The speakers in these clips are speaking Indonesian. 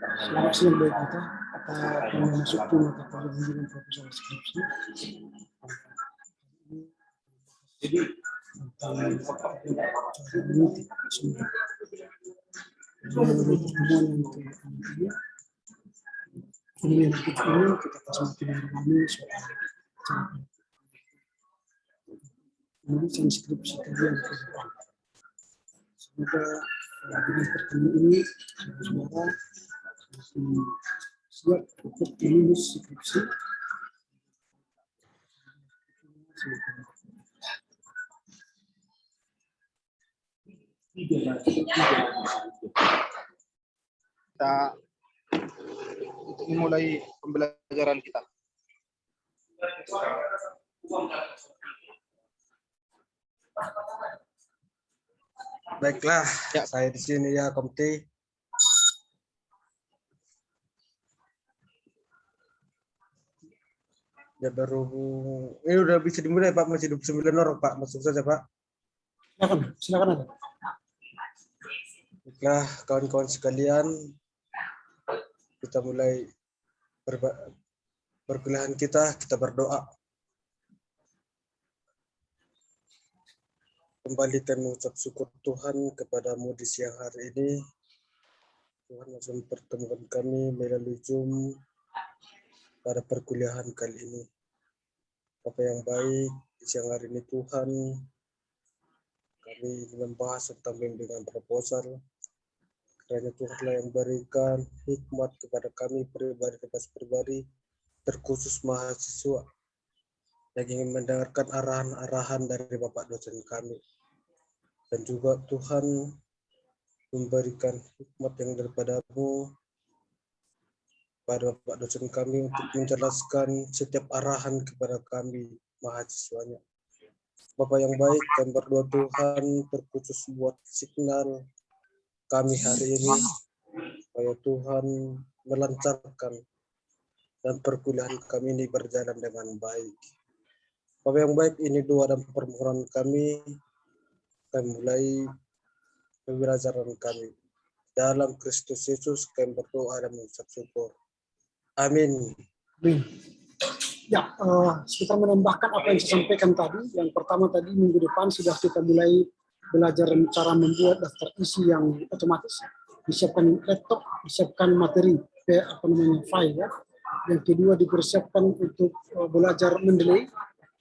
Selamat siang baik kita. Apa memasuki mata kuliah bimbingan proposal skripsi. Jadi tentang mengutip semua melalui pertemuan yang ke-6 kemudian kita akan semakin mendalami soal cara menulis skripsi kalian ke depan. Semoga dengan pertemuan ini saudara siap untuk menulis skripsi. Kita untuk memulai pembelajaran kita. Baiklah, ya, saya di sini ya, Komti. Ya baru ini udah bisa dimulai Pak, masih 29 orang Pak, masuk saja Pak. Silakan ada. Baiklah kawan-kawan sekalian, kita mulai perkuliahan kita berdoa. Kembalikan mengucap syukur Tuhan kepadamu di siang hari ini. Tuhan masih mempertemukan kami melalui Zoom pada perkuliahan kali ini. Apa yang baik di siang hari ini Tuhan, kami membahas tentang bimbingan proposal. Kiranya Tuhanlah yang berikan hikmat kepada kami pribadi, terkhusus mahasiswa yang ingin mendengarkan arahan-arahan dari Bapak dosen kami. Dan juga Tuhan memberikan hikmat yang daripada-Mu pada Bapak dosen kami untuk menjelaskan setiap arahan kepada kami mahasiswanya. Bapak yang baik, kami berdoa Tuhan terkhusus buat signal kami hari ini, supaya Tuhan melancarkan dan perkuliahan kami ini berjalan dengan baik. Bapak yang baik, ini doa dan permohonan kami mulai pembelajaran kami. Dalam Kristus Yesus kami berdoa dan mengucap syukur. Amin. Ya, kita menambahkan apa yang saya sampaikan tadi. Yang pertama tadi minggu depan sudah kita mulai belajar cara membuat daftar isi yang otomatis. Disiapkan laptop, disiapkan materi, file ya. Yang kedua dipersiapkan untuk belajar mendelay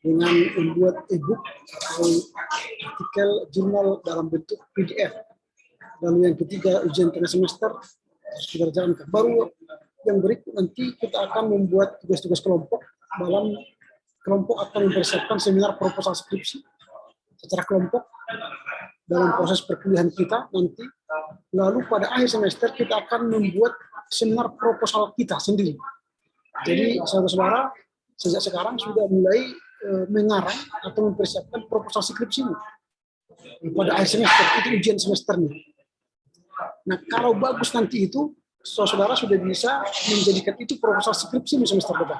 dengan membuat e-book atau artikel jurnal dalam bentuk PDF. Lalu yang ketiga ujian tengah semester harus kita jalankan. Baru yang berikut nanti kita akan membuat tugas-tugas kelompok. Dalam kelompok akan mempersiapkan seminar proposal skripsi secara kelompok dalam proses perkuliahan kita nanti. Lalu pada akhir semester kita akan membuat seminar proposal kita sendiri. Jadi saudara-saudara sejak sekarang sudah mulai mengarang atau mempersiapkan proposal skripsi pada akhir semester, itu ujian semesternya. Nah kalau bagus nanti itu saudara sudah bisa menjadikan itu proposal skripsi di semester depan.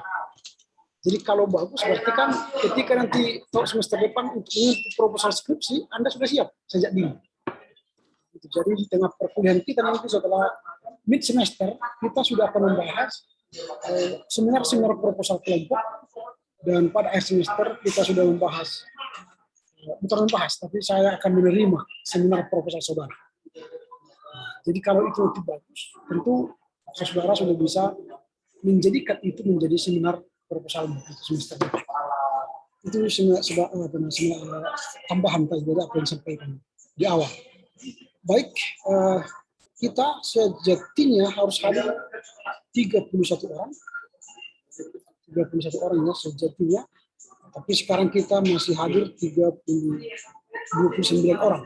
Jadi kalau bagus berarti kan ketika nanti semester depan untuk proposal skripsi Anda sudah siap sejak dini. Jadi di tengah perkuliahan kita nanti setelah mid semester kita sudah akan membahas seminar proposal kelompok, dan pada akhir semester kita sudah membahas, bukan membahas, tapi saya akan menerima seminar proposal saudara. Jadi kalau itu lebih bagus, tentu saudara sudah bisa menjadikan itu menjadi seminar proposal semester depan. Itu tambahan dari apa yang sampaikan di awal. Baik, kita sejatinya harus hadir 31 orang. 31 orang ya sejatinya. Tapi sekarang kita masih hadir 29 orang.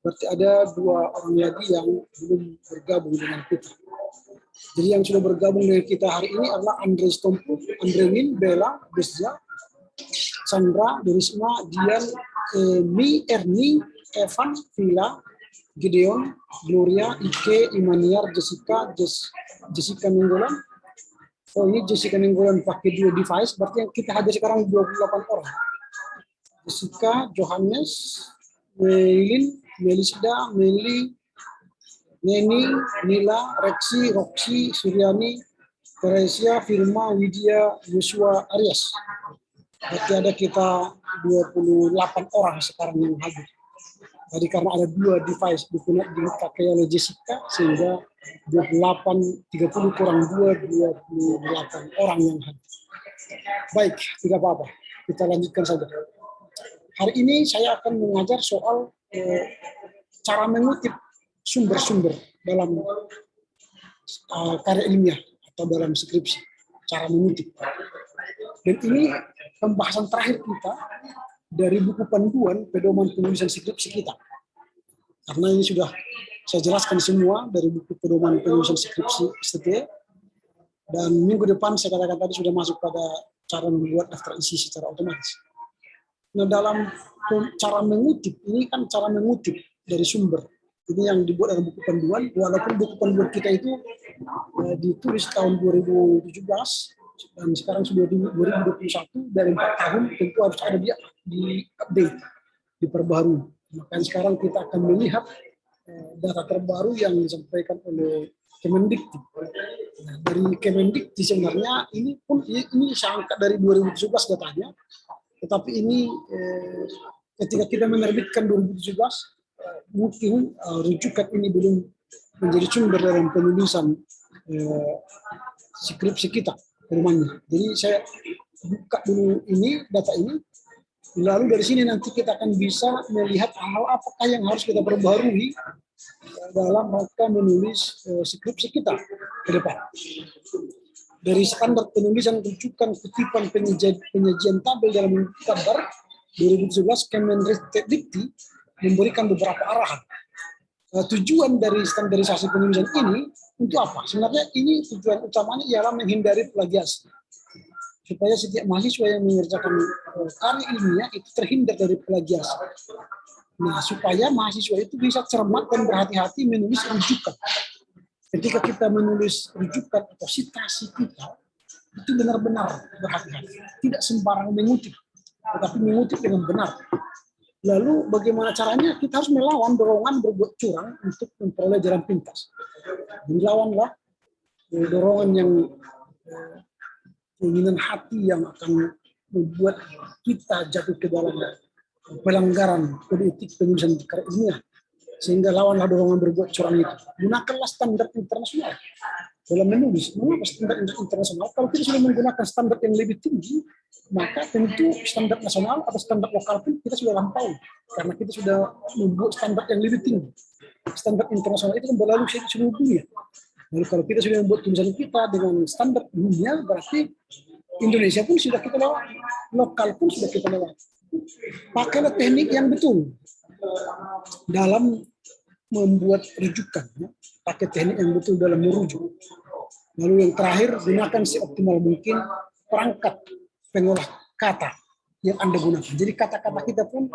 Berarti ada 2 orang lagi yang belum bergabung dengan kita. Jadi yang sudah bergabung dengan kita hari ini adalah Andre Stompu, Andrewin, Bella, Besja, Sandra, Derisma, Dian, Mi, Erni, Evan, Vila, Gideon, Gloria, Ike, Imaniar, Jessica Nenggolan. Oh ini Jessica Nenggolan pakai 2 device, berarti yang kita hadir sekarang 28 orang. Jessica, Johannes, Melin, Melisda, Meli, Neni, Nila, Reksi, Roksi, Suryani, Teresia, Firma, Widya, Yosua, Aries. Berarti ada kita 28 orang sekarang yang hadir. Tadi karena ada 2 device dipakai oleh Jessica, sehingga 30 kurang 2, 28 orang yang hadir. Baik, tidak apa-apa. Kita lanjutkan saja. Hari ini saya akan mengajar soal cara mengutip sumber-sumber dalam karya ilmiah atau dalam skripsi, cara mengutip. Dan ini pembahasan terakhir kita dari buku panduan pedoman penulisan skripsi kita. Karena ini sudah saya jelaskan semua dari buku pedoman penulisan skripsi STT. Dan minggu depan saya katakan tadi sudah masuk pada cara membuat daftar isi secara otomatis. Nah, dalam cara mengutip, ini kan cara mengutip dari sumber. Ini yang dibuat dalam buku panduan, walaupun buku panduan kita itu ditulis tahun 2017, dan sekarang sudah 2021, dari 4 tahun tentu harus ada di update, diperbarui. Maka sekarang kita akan melihat data terbaru yang disampaikan oleh Kemendikti. Nah, dari Kemendikti sebenarnya ini saya angkat dari 2017 datanya. Tetapi ini ketika kita menerbitkan 2017, mungkin rujukan ini belum menjadi sumber dalam penulisan skripsi kita rumahnya. Jadi saya buka dulu ini data ini, lalu dari sini nanti kita akan bisa melihat hal apakah yang harus kita perbarui dalam rangka menulis skripsi kita ke depan. Dari standar penulisan rujukan kutipan penyajian tabel dalam gambar 2017, Kemendikti memberikan beberapa arahan. Tujuan dari standarisasi penulisan ini untuk apa? Sebenarnya ini tujuan utamanya ialah menghindari plagiasi, supaya setiap mahasiswa yang mengerjakan karya ilmiah itu terhindar dari plagiasi. Nah, supaya mahasiswa itu bisa cermat dan berhati-hati menulis rujukan. Ketika kita menulis rujukan atau citasi kita, itu benar-benar berhati-hati. Tidak sembarang mengutip, tetapi mengutip dengan benar. Lalu bagaimana caranya? Kita harus melawan dorongan berbuat curang untuk memperoleh jalan pintas. Dilawanlah dorongan yang keinginan hati yang akan membuat kita jatuh ke dalam pelanggaran kode etik penulisan karya ilmiah. Sehingga lawanlah dorongan berbuat curang itu. Gunakanlah standar internasional dalam menulis. Mengapa standar internasional? Kalau kita sudah menggunakan standar yang lebih tinggi, maka tentu standar nasional atau standar lokal pun kita sudah lampaui. Karena kita sudah membuat standar yang lebih tinggi. Standar internasional itu berlalu di seluruh dunia. Lalu kalau kita sudah membuat tulisan kita dengan standar dunia, berarti Indonesia pun sudah kita lewati, lokal pun sudah kita lewati. Pakailah teknik yang betul dalam membuat rujukan, ya. Pakai teknik yang betul dalam merujuk. Lalu yang terakhir, gunakan seoptimal mungkin perangkat pengolah kata yang Anda gunakan. Jadi kata-kata kita pun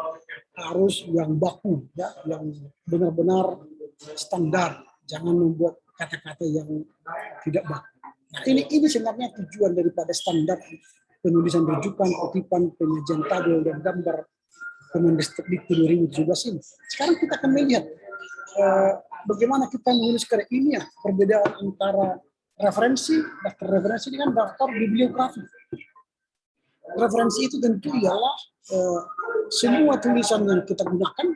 harus yang baku, ya, yang benar-benar standar. Jangan membuat kata-kata yang tidak baku. Nah, ini sebenarnya tujuan daripada standar penulisan rujukan, kutipan, penyajian tabel dan gambar Kemendikti 2017 ini. Sekarang kita akan melihat bagaimana kita menulis karya ilmiah, perbedaan antara referensi, daftar referensi dengan daftar bibliografi. Referensi itu tentu ialah semua tulisan yang kita gunakan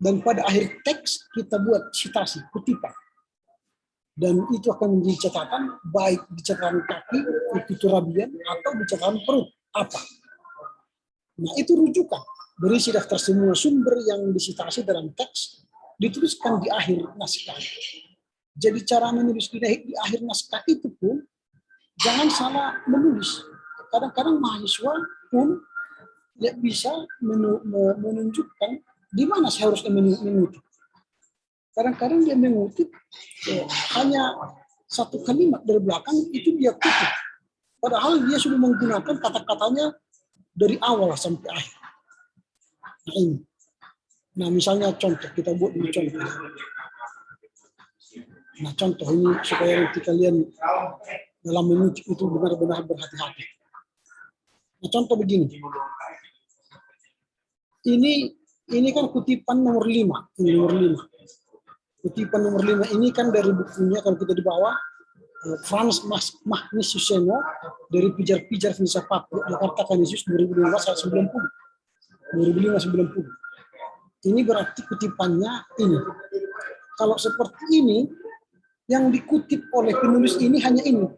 dan pada akhir teks kita buat citasi, kutipan. Dan itu akan menjadi catatan, baik di catatan kaki, di turabian, atau di catatan perut, apa. Nah, itu rujukan. Berisi daftar semua sumber yang disitasi dalam teks, dituliskan di akhir naskah. Jadi cara menulis di akhir naskah itu pun, jangan salah menulis. Kadang-kadang mahasiswa pun tidak bisa menunjukkan di mana seharusnya mengutip. Kadang-kadang dia mengutip hanya satu kalimat dari belakang, itu dia kutip. Padahal dia sudah menggunakan kata-katanya dari awal sampai akhir. Nah, ini. Nah, misalnya contoh, kita buat dulu contoh. Nah, contoh ini supaya nanti kalian dalam mengutip itu benar-benar berhati-hati. Nah, contoh begini. Ini kan kutipan nomor 5. Ini nomor 5. Kutipan nomor 5 ini kan dari bukunya, kalau kita di bawah, Frans Magnus Suseno dari Pijar-Pijar Filsafat Jakarta Kanisius 2015 ayat 90. 2005-90. Ini berarti kutipannya ini. Kalau seperti ini, yang dikutip oleh penulis ini hanya ini.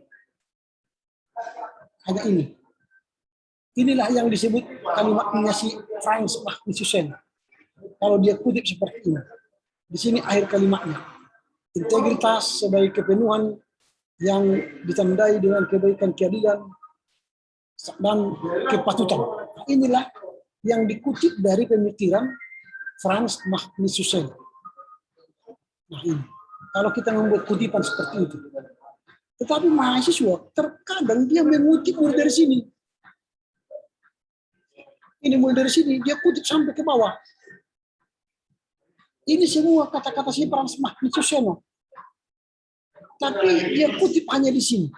Hanya ini. Inilah yang disebut kalimatnya si Frans Magnus Suseno. Kalau dia kutip seperti ini. Di sini akhir kalimatnya. Integritas sebagai kepenuhan yang ditandai dengan kebaikan, keadilan, dan kepatutan. Inilah yang dikutip dari pemikiran Frans Magnus Suseno. Nah ini, kalau kita membuat kutipan seperti itu. Tetapi mahasiswa terkadang dia mengutip mulai dari sini. Ini mulai dari sini, dia kutip sampai ke bawah. Ini semua kata-kata si Frans Magnus Suseno. Tapi dia kutip hanya di sini.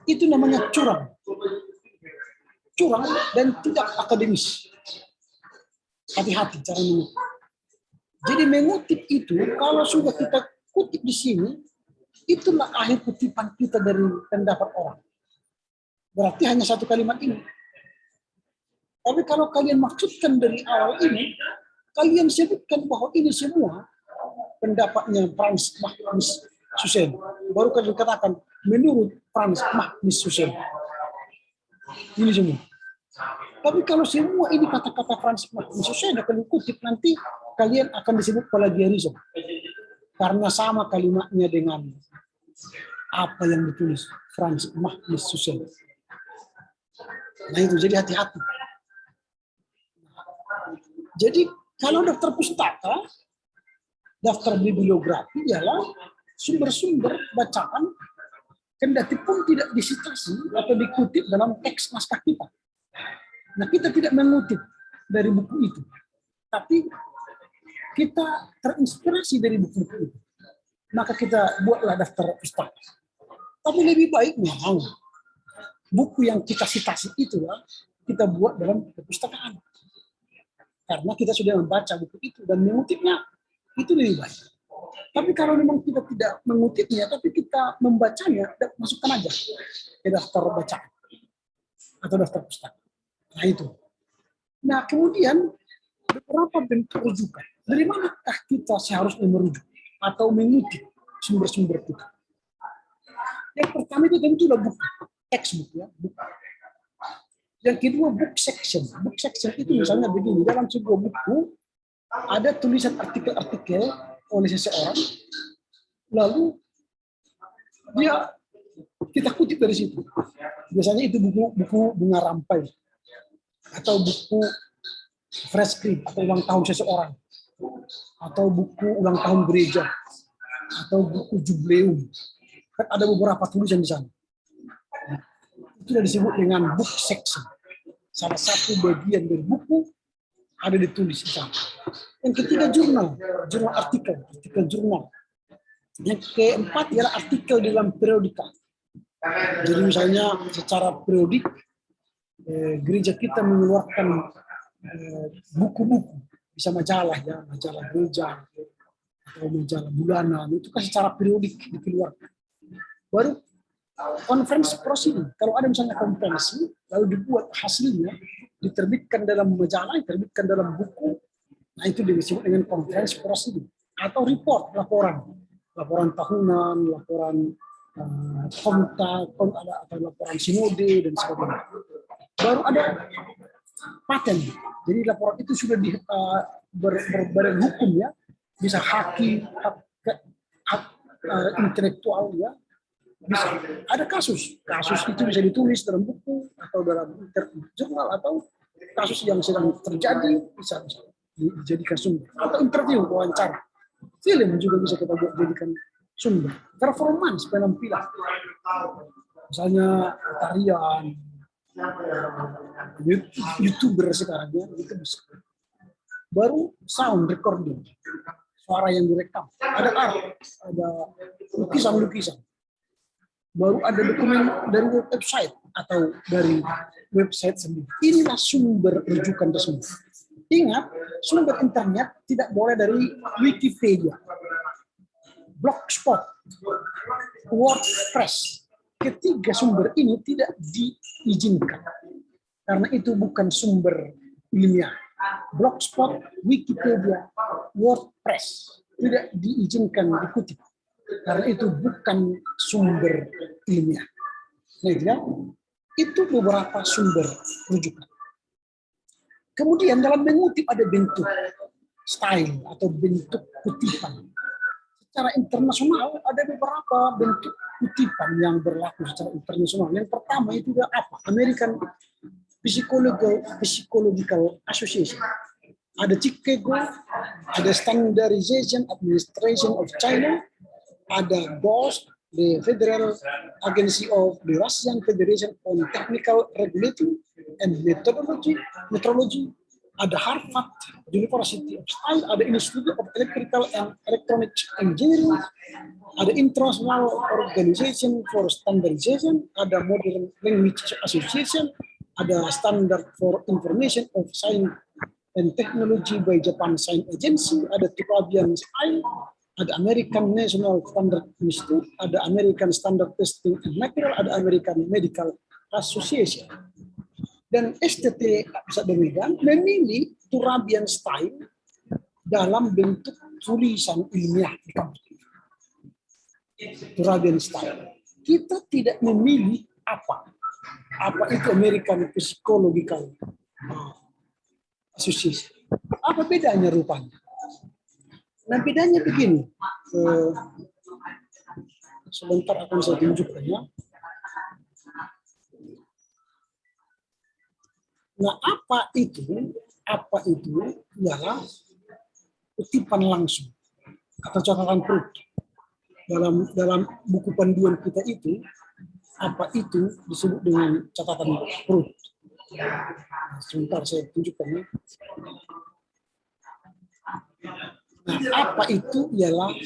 Itu namanya curang. Curang dan tidak akademis. Hati-hati cara mengutip. Jadi mengutip itu, kalau sudah kita kutip di sini, itulah akhir kutipan kita dari pendapat orang. Berarti hanya satu kalimat ini. Tapi kalau kalian maksudkan dari awal ini, kalian sebutkan bahwa ini semua pendapatnya Frans Magnus Suseno. Baru kalian katakan menurut Frans Magnus Suseno. Ini semua. Tapi kalau semua ini kata-kata Frans Magnus Suseno kalian kutip, nanti kalian akan disebut plagiarisme. Karena sama kalimatnya dengan apa yang ditulis Frans Magnus Suseno. Nah itu, jadi hati-hati. Jadi kalau daftar pustaka, daftar bibliografi ialah sumber-sumber bacaan kendati pun tidak disitasi atau dikutip dalam teks naskah kita. Nah kita tidak mengutip dari buku itu, tapi kita terinspirasi dari buku-buku itu. Maka kita buatlah daftar pustaka. Tapi lebih baik memang buku yang kita citasi itulah kita buat dalam perpustakaan. Karena kita sudah membaca buku itu dan mengutipnya, itu lebih baik. Tapi kalau memang kita tidak mengutipnya, tapi kita membacanya, masukkan aja ke daftar bacaan atau daftar pustaka. Nah itu. Nah kemudian beberapa bentuk rujukan. Dari manakah kita seharusnya merujuk atau mengutip sumber-sumber kita? Yang pertama itu tentulah buku, textbook ya, buku. Yang kedua book section. Book section itu misalnya begini, dalam sebuah buku ada tulisan artikel-artikel oleh seseorang, lalu kita kutip dari situ. Biasanya itu buku bunga rampai atau buku fresh cream atau ulang tahun seseorang, atau buku ulang tahun gereja, atau buku jubileum. Kan ada beberapa tulisan di sana. Itu sudah disebut dengan book section. Salah satu bagian dari buku ada ditulis di sana. Yang ketiga jurnal artikel jurnal. Yang keempat ialah artikel dalam periodika. Jadi misalnya secara periodik gereja kita mengeluarkan buku-buku, bisa majalah ya, majalah gereja atau majalah bulanan, itu kan secara periodik dikeluarkan. Baru conference proceeding, kalau ada misalnya konferensi lalu dibuat hasilnya, diterbitkan dalam majalah, diterbitkan dalam buku, nah itu disebut dengan conference proceeding. Atau report, laporan tahunan, laporan kontak, atau laporan sinode dan sebagainya. Baru ada paten, jadi laporan itu sudah berbadan hukum ya, bisa hakim, hak intelektual ya. Bisa ada kasus itu bisa ditulis dalam buku atau dalam jurnal, atau kasus yang sedang terjadi bisa dijadikan sumber, atau interview, wawancara, film juga bisa kita buat jadikan sumber, performance, penampilan, misalnya tarian, YouTuber sekarang ya, itu bisa. Baru sound recording, suara yang direkam, ada art, ada lukisan. Baru ada dokumen dari website atau dari website sendiri. Inilah sumber rujukan tersebut. Ingat, sumber internet tidak boleh dari Wikipedia, Blogspot, WordPress. Ketiga sumber ini tidak diizinkan karena itu bukan sumber ilmiah. Blogspot, Wikipedia, WordPress tidak diizinkan dikutip karena itu bukan sumber ilmiah. Nah, itu beberapa sumber rujukan. Kemudian dalam mengutip ada bentuk style atau bentuk kutipan. Secara internasional ada beberapa bentuk kutipan yang berlaku secara internasional. Yang pertama itu apa? American Psychological Association. Ada Chicago, ada Standardization Administration of China, ada DOS, the Federal Agency of the Russian Federation on Technical Regulating and Metrology, ada Harvard University of Style, ada Institute of Electrical and Electronic Engineering, ada International Organization for Standardization, ada Modern Language Association, ada Standard for Information of Science and Technology by Japan Science Agency, ada Turabian Style, ada American National Standard Institute, ada American Standard Testing and Material, ada American Medical Association. Dan STT Pusat Medan memilih Turabian Style dalam bentuk tulisan ilmiah di kampus. Turabian Style. Kita tidak memilih apa itu American Psychological Association. Apa bedanya rupanya? Nah, bedanya begini. Sebentar akan saya tunjukkan ya. Nah, apa itu? Apa itu? Ialah kutipan langsung atau catatan perut. Dalam buku panduan kita itu, apa itu disebut dengan catatan perut. Nah, sebentar saya tunjukkan ya. Nah, apa itu ialah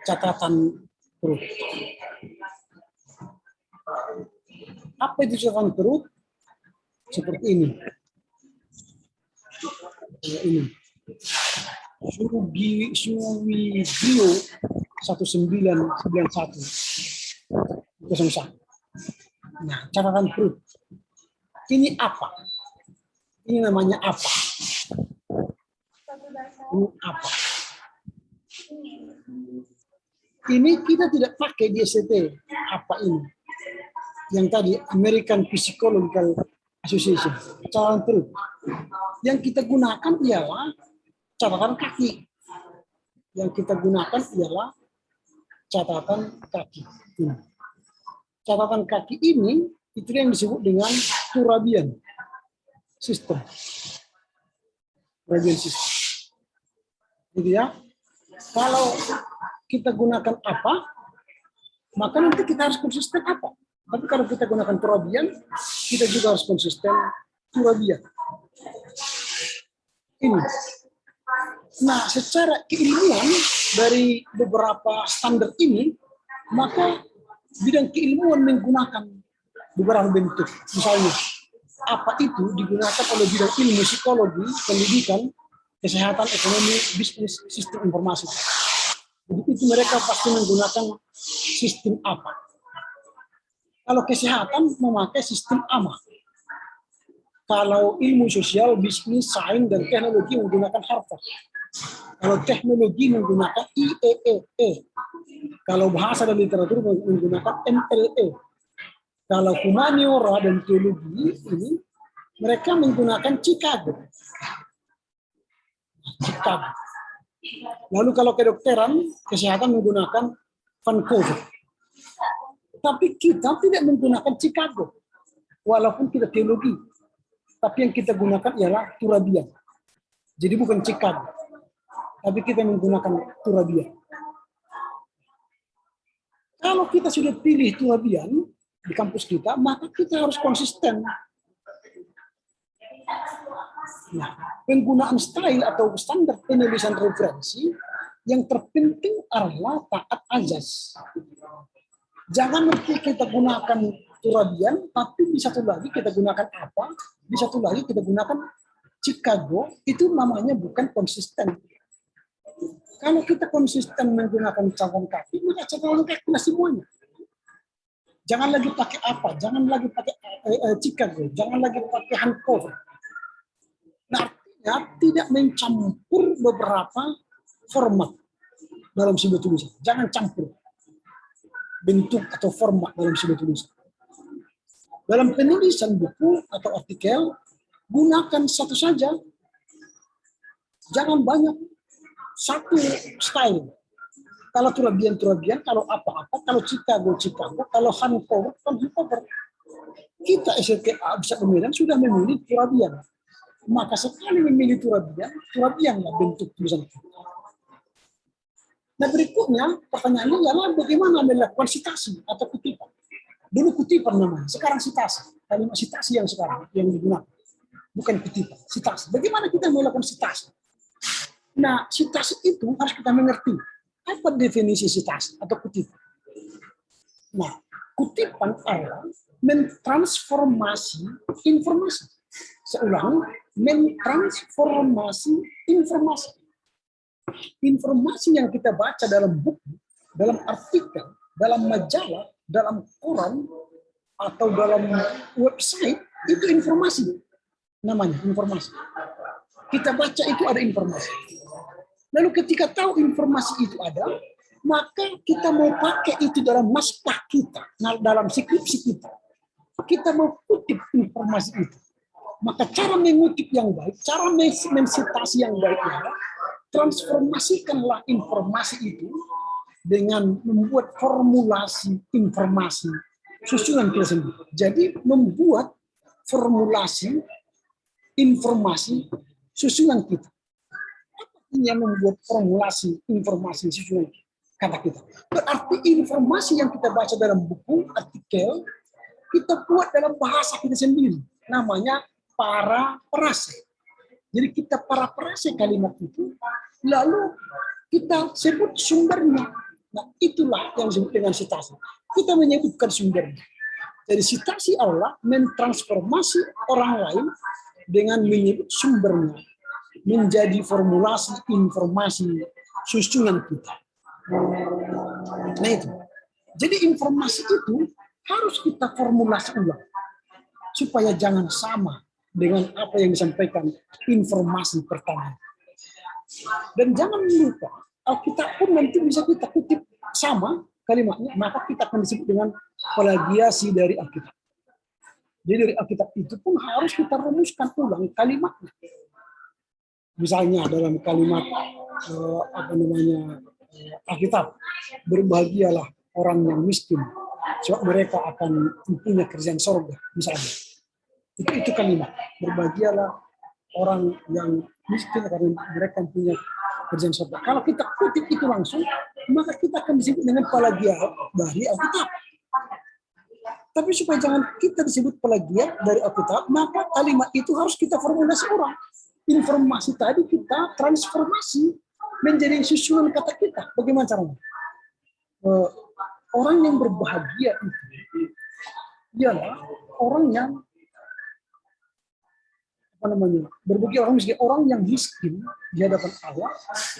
catatan perut. Apa itu catatan perut? Seperti ini. Ini. Suwibrio 1991. Nah, catatan perut. Ini apa? Ini namanya apa? Ini apa? Ini kita tidak pakai di STT. Apa ini? Yang tadi American Psychological Association, catatan perut. Yang kita gunakan ialah catatan kaki. Yang kita gunakan ialah catatan kaki. Ini. Catatan kaki ini itu yang disebut dengan Turabian System. Turabian System. Jadi ya, kalau kita gunakan apa, maka nanti kita harus konsisten apa. Tapi kalau kita gunakan Turabian, kita juga harus konsisten Turabian. Ini. Nah, secara keilmuan dari beberapa standar ini, maka bidang keilmuan menggunakan beberapa bentuk. Misalnya, apa itu digunakan oleh bidang ilmu psikologi, pendidikan, kesehatan, ekonomi, bisnis, sistem informasi. Jadi itu mereka pasti menggunakan sistem apa. Kalau kesehatan memakai sistem AMA. Kalau ilmu sosial, bisnis, sains, dan teknologi menggunakan Harvard. Kalau teknologi menggunakan IEEE. Kalau bahasa dan literatur menggunakan MLE. Kalau humaniora dan teologi ini mereka menggunakan Chicago. Chicago. Lalu kalau kedokteran, kesehatan menggunakan Vancouver. Tapi kita tidak menggunakan Chicago, walaupun kita teologi. Tapi yang kita gunakan ialah Turabian. Jadi bukan Chicago, tapi kita menggunakan Turabian. Kalau kita sudah pilih Turabian di kampus kita, maka kita harus konsisten. Nah, penggunaan style atau standar penulisan referensi yang terpenting adalah taat azas. Jangan nanti kita gunakan Turabian, tapi di satu lagi kita gunakan apa, di satu lagi kita gunakan Chicago itu namanya bukan konsisten. Kalau kita konsisten menggunakan catatan kaki, maka catatan kaki lah semuanya. Jangan lagi pakai apa, jangan lagi pakai Chicago, jangan lagi pakai handcover. Nah, artinya tidak mencampur beberapa format dalam sebuah tulisan. Jangan campur bentuk atau format dalam sebuah tulisan. Dalam penulisan buku atau artikel, gunakan satu saja. Jangan banyak. Satu style. Kalau turabian, kalau apa-apa, kalau Chicago, kalau handcover, handcover. Kita SLTA bisa Medan sudah memilih turabian. Maka sekali memilih turabianlah bentuk tulisan kita. Nah berikutnya, pertanyaannya adalah bagaimana melakukan citasi atau kutipan. Dulu kutipan namanya, sekarang citasi. Kalimat citasi yang sekarang yang digunakan. Bukan kutipan, citasi. Bagaimana kita melakukan citasi? Nah, citasi itu harus kita mengerti. Apa definisi citasi atau kutipan? Nah, kutipan adalah mentransformasi informasi. Seulang, mentransformasi informasi. Informasi yang kita baca dalam buku, dalam artikel, dalam majalah, dalam koran, atau dalam website, itu informasi. Namanya informasi. Kita baca itu ada informasi. Lalu ketika tahu informasi itu ada, maka kita mau pakai itu dalam naskah kita, dalam skripsi kita. Kita mau kutip informasi itu. Maka cara mengutip yang baik, cara mensitasi yang baik adalah transformasikanlah informasi itu dengan membuat formulasi informasi susunan kita sendiri. Jadi membuat formulasi informasi susunan kita. Artinya membuat formulasi informasi susunan kata kita. Berarti informasi yang kita baca dalam buku, artikel, kita buat dalam bahasa kita sendiri. Namanya paraprase. Jadi kita paraprase kalimat itu, lalu kita sebut sumbernya. Nah, itulah yang disebut dengan citasi. Kita menyebutkan sumbernya. Jadi citasi adalah mentransformasi orang lain dengan menyebut sumbernya menjadi formulasi informasi susunan kita. Nah itu. Jadi informasi itu harus kita formulasi ulang supaya jangan sama dengan apa yang disampaikan informasi pertama. Dan jangan lupa, Alkitab pun nanti bisa kita kutip sama kalimatnya, maka kita akan disebut dengan plagiasi dari Alkitab. Jadi dari Alkitab itu pun harus kita rumuskan ulang kalimatnya. Misalnya dalam kalimat Alkitab, berbahagialah orang yang miskin, sebab mereka akan mempunyai kerjaan sorga, misalnya. Itu kalimat, berbahagialah orang yang miskin karena mereka punya kerjaan sorga. Kalau kita kutip itu langsung, maka kita akan disebut dengan plagiat dari Alkitab. Tapi supaya jangan kita disebut plagiat dari Alkitab, maka kalimat itu harus kita formulasi ulang. Informasi tadi kita transformasi menjadi susunan kata kita. Bagaimana caranya? Orang yang berbahagia itu ialah orang yang berbahagia, orang yang miskin di hadapan Allah,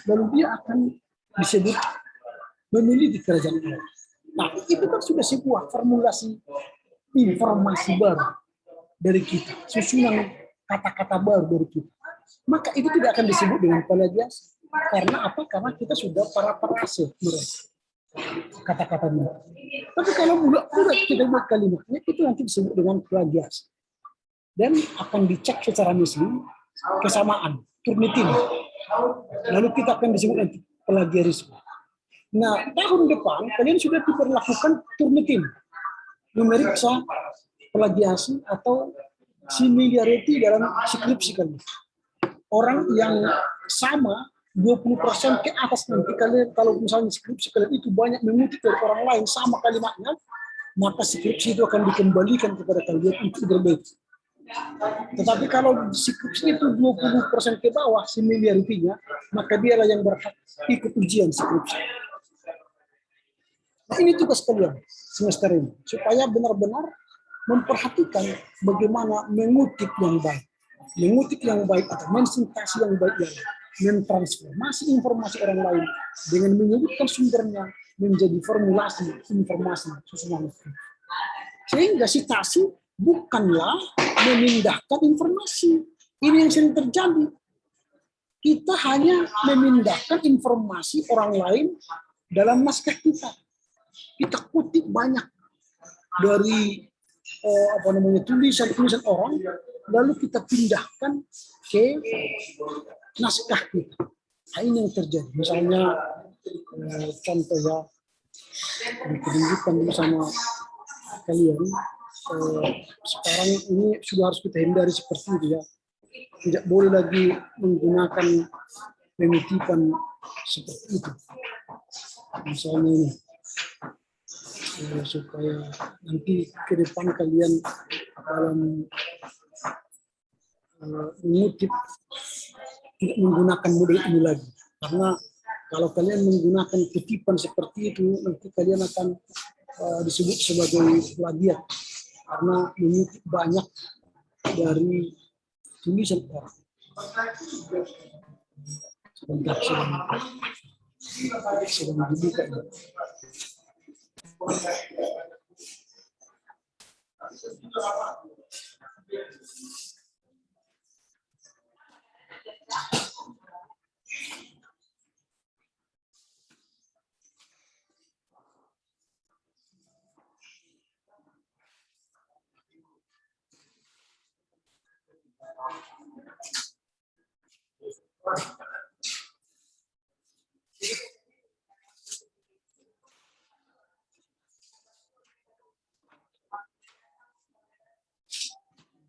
lalu dia akan disebut memiliki kerajaan Allah. Nah, itu kan sudah sebuah formulasi informasi baru dari kita, susunan kata-kata baru dari kita. Maka itu tidak akan disebut dengan plagiasi. Karena apa? Karena kita sudah paraprase mereka kata-katanya. Tapi kalau bulat-bulat kita buat kalimatnya, itu nanti disebut dengan plagiasi. Dan akan dicek secara muslim kesamaan, turnitin. Lalu kita akan disebut nanti plagiarisme. Nah, tahun depan kalian sudah diperlakukan turnitin, memeriksa plagiasi atau similarity dalam skripsi kalian. Orang yang sama 20% ke atas nanti kalian, kalau misalnya skripsi kalian itu banyak mengutip dari orang lain sama kalimatnya, maka skripsi itu akan dikembalikan kepada kalian untuk diperbaiki. Tetapi kalau skripsi itu 20% ke bawah similarity-nya, maka dialah yang berhak ikut ujian skripsi. Nah, ini tugas kalian semester ini, supaya benar-benar memperhatikan bagaimana mengutip yang baik. mengutip yang baik atau mensintasi yang baik yang mentransformasi informasi orang lain dengan menyebutkan sumbernya menjadi formulasi informasi susunan. Sehingga sitasi bukanlah memindahkan informasi. Ini yang sering terjadi. Kita hanya memindahkan informasi orang lain dalam naskah kita. Kita kutip banyak dari tulisan orang, lalu kita pindahkan ke naskah kita. Nah, ini yang terjadi. Misalnya contoh ya, ditunjukkan dulu sama kalian. Sekarang ini sudah harus kita hindari seperti itu ya. Tidak boleh lagi menggunakan pengutipan seperti itu. Misalnya ini, supaya nanti ke depan kalian dalam mengutip tidak menggunakan model ini lagi. Karena kalau kalian menggunakan kutipan seperti itu, nanti kalian akan disebut sebagai plagiat. Karena mengutip banyak dari tulisan orang. Sebentar, sedang dibuka ini.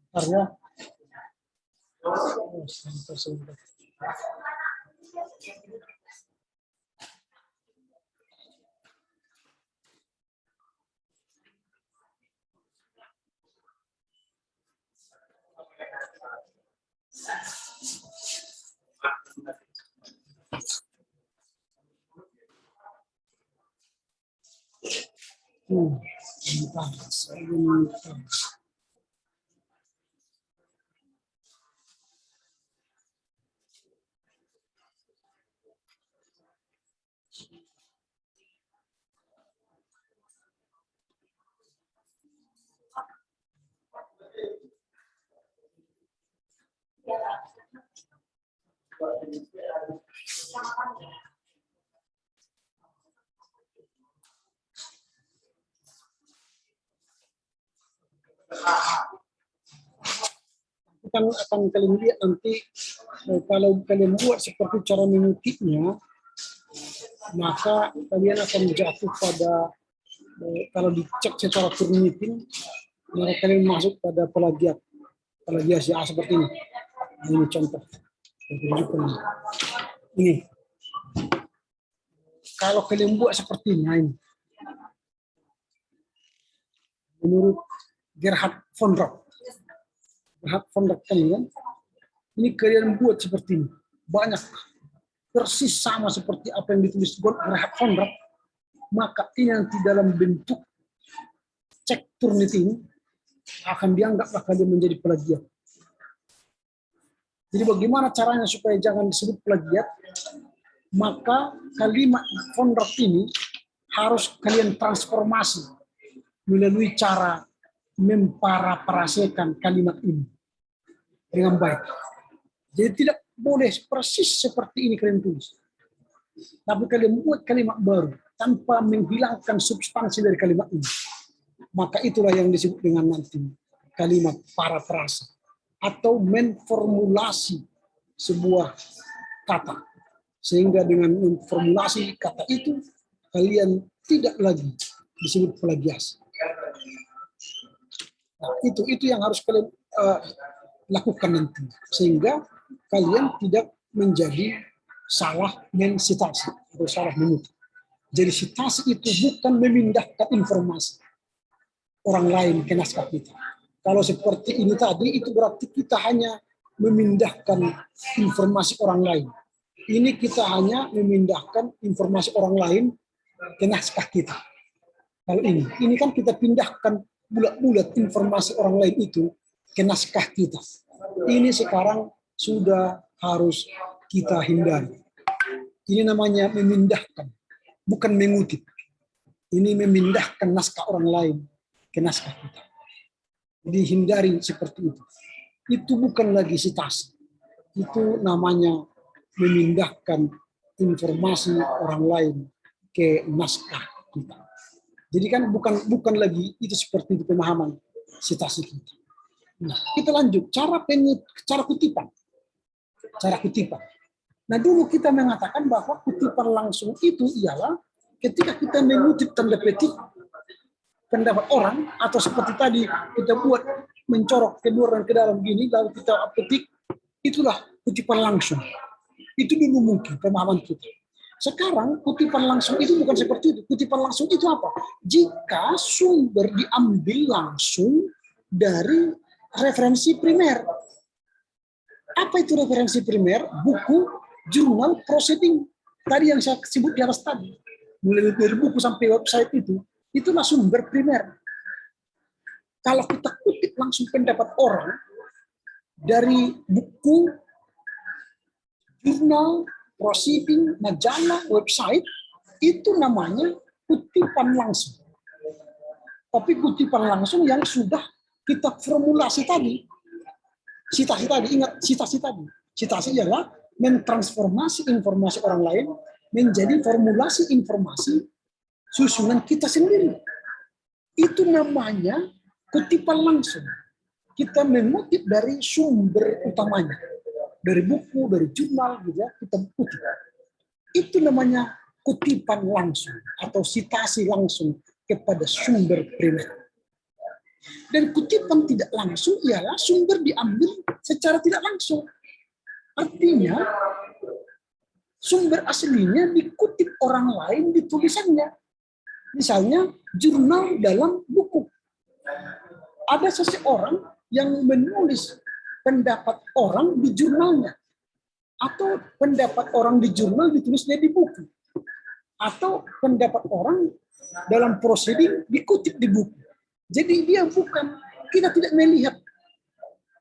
Karena sebentar. Sebentar. Akan kalian lihat nanti kalau kalian buat seperti cara mengutipnya, maka kalian akan jatuh pada kalau dicek secara turnitin, maka kalian masuk pada plagiasi seperti ini. Ini contoh. Ini. Kalau kalian buat seperti ini, menurut Gerhard von Rap kalian, ini kalian buat seperti ini, banyak persis sama seperti apa yang ditulis Gerhard von Rap, maka ini nanti dalam bentuk cek turnitin akan dianggaplah kalian menjadi plagiat. Jadi bagaimana caranya supaya jangan disebut plagiat? Maka kalimat von Rap ini harus kalian transformasi melalui cara memparafrasekan kalimat ini dengan baik. Jadi tidak boleh persis seperti ini kalian tulis. Tapi kalian buat kalimat baru tanpa menghilangkan substansi dari kalimat ini. Maka itulah yang disebut dengan nanti kalimat parafrase atau menformulasi sebuah kata. Sehingga dengan menformulasi kata itu kalian tidak lagi disebut plagiasi. Nah, itu yang harus kalian lakukan nanti, sehingga kalian tidak menjadi salah mensitasi atau salah mengutip. Jadi sitasi itu bukan memindahkan informasi orang lain ke naskah kita. Kalau seperti ini tadi, itu berarti kita hanya memindahkan informasi orang lain. Ini kita hanya memindahkan informasi orang lain ke naskah kita. Kalau ini kan kita pindahkan bulat-bulat informasi orang lain itu ke naskah kita. Ini sekarang sudah harus kita hindari. Ini namanya memindahkan, bukan mengutip. Ini memindahkan naskah orang lain ke naskah kita. Jadi hindari seperti itu. Itu bukan lagi citasi. Itu namanya memindahkan informasi orang lain ke naskah kita. Jadi kan bukan lagi itu seperti itu pemahaman citasi kita. Nah, kita lanjut cara kutipan. Cara kutipan. Nah, dulu kita mengatakan bahwa kutipan langsung itu ialah ketika kita mengutip tanda petik pendapat orang, atau seperti tadi kita buat mencorok ke luar dan ke dalam gini, lalu kita petik, itulah kutipan langsung. Itu dulu mungkin pemahaman kita. Sekarang kutipan langsung itu bukan seperti itu. Kutipan langsung itu apa? Jika sumber diambil langsung dari referensi primer. Apa itu referensi primer? Buku, jurnal, proceeding. Tadi yang saya sebut di atas tadi. Mulai dari buku sampai website itulah sumber primer. Kalau kita kutip langsung pendapat orang dari buku, jurnal, proceeding, majalah, website, itu namanya kutipan langsung. Tapi kutipan langsung yang sudah kita formulasi tadi. Citasi tadi, ingat citasi tadi. Citasi adalah mentransformasi informasi orang lain menjadi formulasi informasi susunan kita sendiri. Itu namanya kutipan langsung. Kita mengutip dari sumber utamanya. Dari buku, dari jurnal, gitu ya, kita kutip. Itu namanya kutipan langsung atau citasi langsung kepada sumber primer. Dan kutipan tidak langsung ialah sumber diambil secara tidak langsung. Artinya, sumber aslinya dikutip orang lain di tulisannya. Misalnya, jurnal dalam buku. Ada seseorang yang menulis pendapat orang di jurnalnya, atau pendapat orang di jurnal ditulisnya di buku, atau pendapat orang dalam proceeding dikutip di buku. Jadi dia kita tidak melihat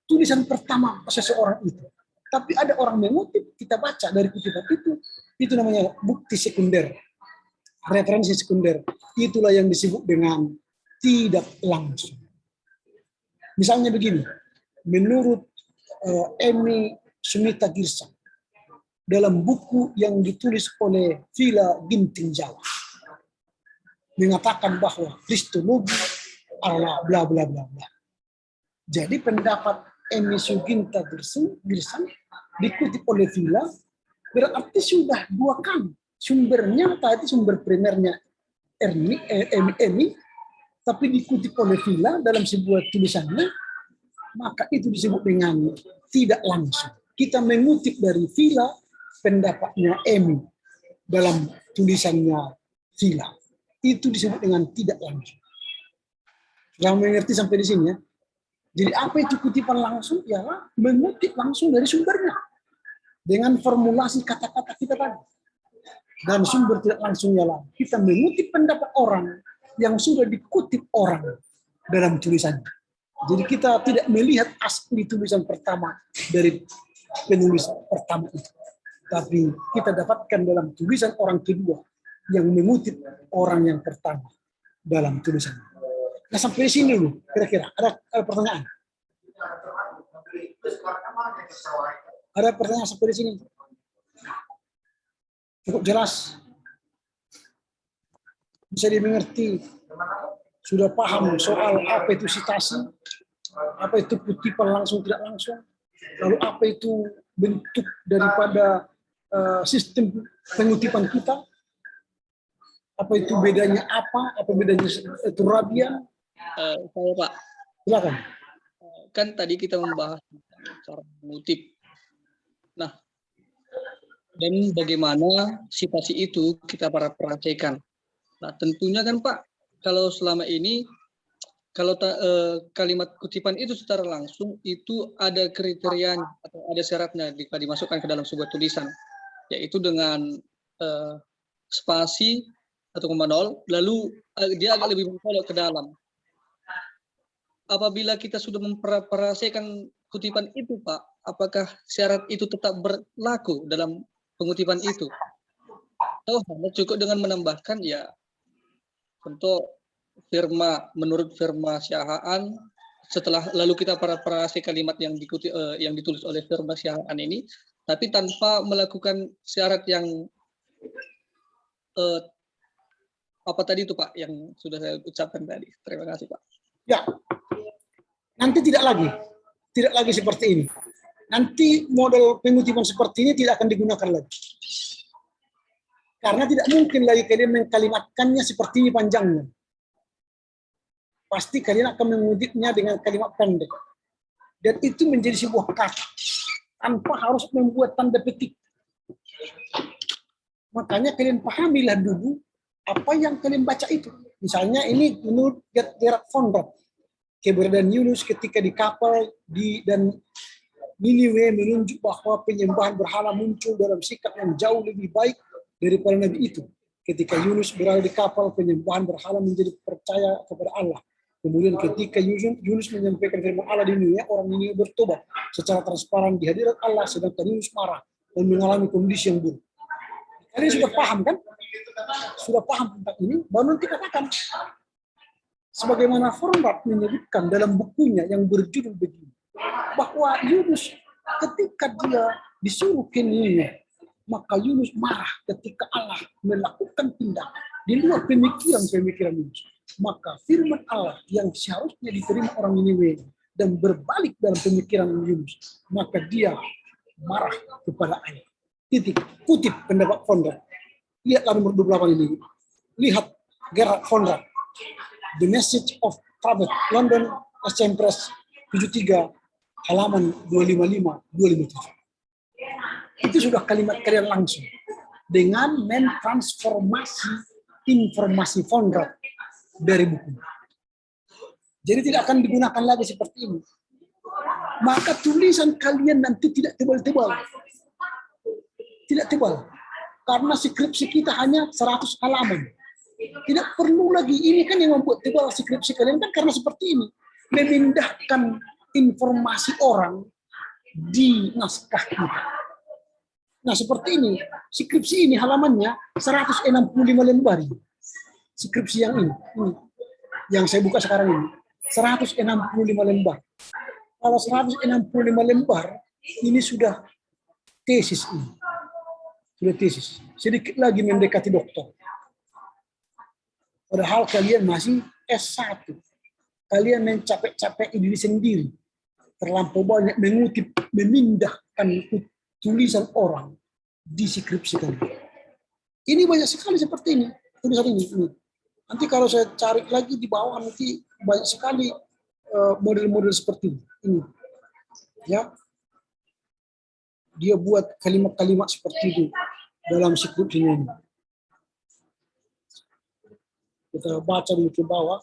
tulisan pertama seseorang itu, tapi ada orang mengutip, kita baca dari kutipan itu namanya bukti sekunder, referensi sekunder. Itulah yang disebut dengan tidak langsung. Misalnya begini, menurut Emi Sumita Girsa dalam buku yang ditulis oleh Villa Ginting Jawa mengatakan bahwa Kristologi adalah bla bla bla bla. Jadi pendapat Emi Suginta Girsa dikutip oleh Villa berarti sudah dua kali sumbernya tadi sumber primernya Emi tapi dikutip oleh Villa dalam sebuah tulisannya, maka itu disebut dengan tidak langsung. Kita mengutip dari Villa pendapatnya Emi dalam tulisannya Villa. Itu disebut dengan tidak langsung. Yang mengerti sampai di sini ya. Jadi apa itu kutipan langsung? Ya, mengutip langsung dari sumbernya. Dengan formulasi kata-kata kita tadi. Dan sumber tidak langsung ialah kita mengutip pendapat orang yang sudah dikutip orang dalam tulisannya. Jadi kita tidak melihat asli tulisan pertama dari penulis pertama itu. Tapi kita dapatkan dalam tulisan orang kedua yang mengutip orang yang pertama dalam tulisannya. Nah sampai di sini dulu, kira-kira ada pertanyaan? Ada pertanyaan sampai di sini? Cukup jelas? Bisa dimengerti? Sudah paham soal apa itu citasi? Apa itu kutipan langsung tidak langsung? Lalu apa itu bentuk daripada sistem pengutipan kita? Apa itu bedanya apa? Apa bedanya turabian? Saya Pak, Silakan. kan tadi kita membahas cara mengutip. Nah, dan bagaimana citasi itu kita perhatikan. Nah, tentunya kan Pak, kalau selama ini kalau kalimat kutipan itu secara langsung itu ada kriterianya atau ada syaratnya jika dimasukkan ke dalam sebuah tulisan, yaitu dengan spasi atau koma nol, lalu dia agak lebih mencolok ke dalam. Apabila kita sudah memperhatikan kutipan itu, Pak, apakah syarat itu tetap berlaku dalam pengutipan itu? Atau hanya cukup dengan menambahkan ya untuk menurut firma Syahaan, setelah lalu kita parafrase kalimat yang ditulis oleh firma Syahaan ini, tapi tanpa melakukan syarat yang apa tadi itu, Pak, yang sudah saya ucapkan tadi. Terima kasih, Pak. Ya, nanti tidak lagi seperti ini. Nanti model pengutipan seperti ini tidak akan digunakan lagi. Karena tidak mungkin lagi kalian mengkalimatkannya seperti ini panjangnya. Pasti kalian akan mengutipnya dengan kalimat pendek. Dan itu menjadi sebuah kata, tanpa harus membuat tanda petik. Makanya kalian pahamilah dulu apa yang kalian baca itu. Misalnya ini menurut Gerhard von Rad. Keberadaan Yunus ketika di kapal dan Niniwe menunjuk bahwa penyembahan berhala muncul dalam sikap yang jauh lebih baik daripada Nabi itu. Ketika Yunus berada di kapal, penyembahan berhala menjadi percaya kepada Allah. Kemudian ketika Yunus menyampaikan firman Allah di Niniwe, orang Niniwe bertobat secara transparan di hadirat Allah, sedangkan Yunus marah dan mengalami kondisi yang buruk. Kalian sudah paham kan? Sudah paham tentang ini, baru nanti katakan. Sebagaimana Von Rad menyebutkan dalam bukunya yang berjudul begini, bahwa Yunus ketika dia disuruh ke Niniwe, maka Yunus marah ketika Allah melakukan tindakan di luar pemikiran Yunus. Maka firman Allah yang seharusnya diterima orang Niniwe dan berbalik dalam pemikiran Yunus, maka dia marah kepada Allah. Titik. Kutip pendapat Von Rad. Lihatlah nomor 28 ini. Lihat Gerhard von Rad. The Message of Prophet, London SM Press 73, halaman 255-257. Itu sudah kalimat kalian langsung. Dengan mentransformasi informasi von Rad dari buku. Jadi tidak akan digunakan lagi seperti ini. Maka tulisan kalian nanti tidak tebal-tebal. Tidak tebal. Karena skripsi kita hanya 100 halaman. Tidak perlu lagi, ini kan yang membuat tebal skripsi kalian kan karena seperti ini. Memindahkan informasi orang di naskah kita. Nah seperti ini, skripsi ini halamannya 165 lembar. Skripsi yang ini, yang saya buka sekarang ini, 165 lembar. Kalau 165 lembar, ini sudah tesis ini. Sudah tesis. Sedikit lagi mendekati doktor. Padahal kalian masih S1. Kalian mencapek-capek diri sendiri. Terlampau banyak mengutip, memindahkan tulisan orang di skripsi kalian. Ini banyak sekali seperti ini. Tulisan ini. Nanti kalau saya cari lagi di bawah, nanti banyak sekali model-model seperti ini. Ya. Dia buat kalimat-kalimat seperti itu dalam skripsinya ini. Kita baca dulu ke bawah.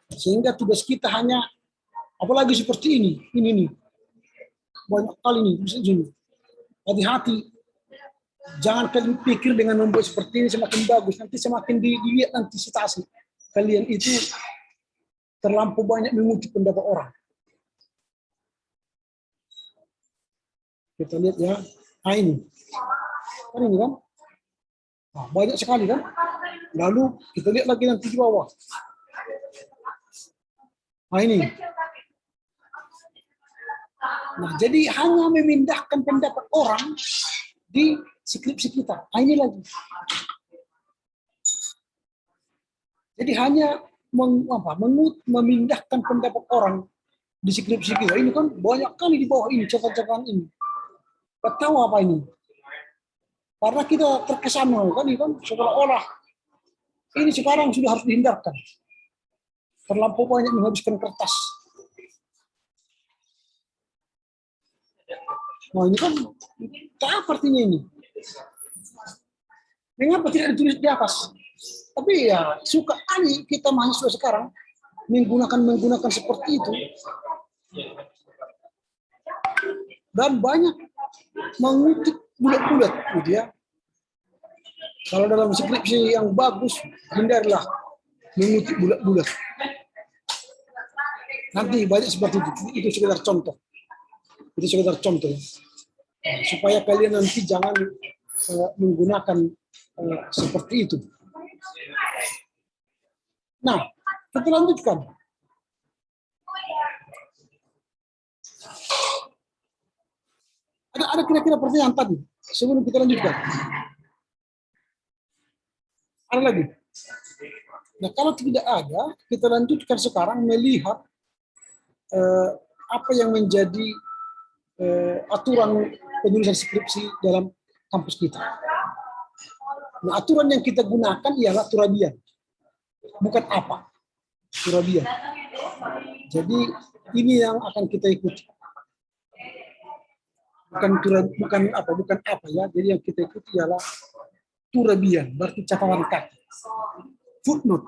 Sehingga tugas kita hanya, apalagi seperti ini nih. Banyak kali nih, misalnya. Hati-hati. Jangan kalian pikir dengan membuat seperti ini semakin bagus. Nanti semakin dilihat nanti citasi. Kalian itu terlampau banyak mengutip pendapat orang. Kita lihat ya. Nah ini. Kan ini kan. Nah, banyak sekali kan. Lalu kita lihat lagi nanti di bawah. Nah ini. Nah jadi hanya memindahkan pendapat orang di skripsi kita. Nah ini lagi. Jadi hanya memindahkan pendapat orang di skripsi kita. Ini kan banyak kali di bawah ini, catatan ini. Tahu apa ini? Karena kita terkesan kan seolah-olah ini sekarang sudah harus dihindarkan. Terlampau banyak menghabiskan kertas. Nah ini kan apa artinya ini? Mengapa tidak ditulis di atas? Tapi ya suka kali kita mahasiswa sekarang menggunakan seperti itu. Dan banyak mengutip bulat-bulat gitu ya. Kalau dalam skripsi yang bagus, hindarilah mengutip bulat-bulat. Nanti banyak seperti itu sekedar contoh. Itu sekedar contoh ya. Supaya kalian nanti jangan menggunakan seperti itu. Nah, kita lanjutkan. Ada kira-kira pertanyaan tadi sebelum kita lanjutkan? Ada lagi? Nah, kalau tidak ada, kita lanjutkan sekarang melihat apa yang menjadi aturan penulisan skripsi dalam kampus kita. Nah, aturan yang kita gunakan ialah turabian, bukan apa, turabian. Jadi ini yang akan kita ikuti. Bukan apa ya. Jadi yang kita ikuti ialah turabian, berarti catatan kaki. Footnote.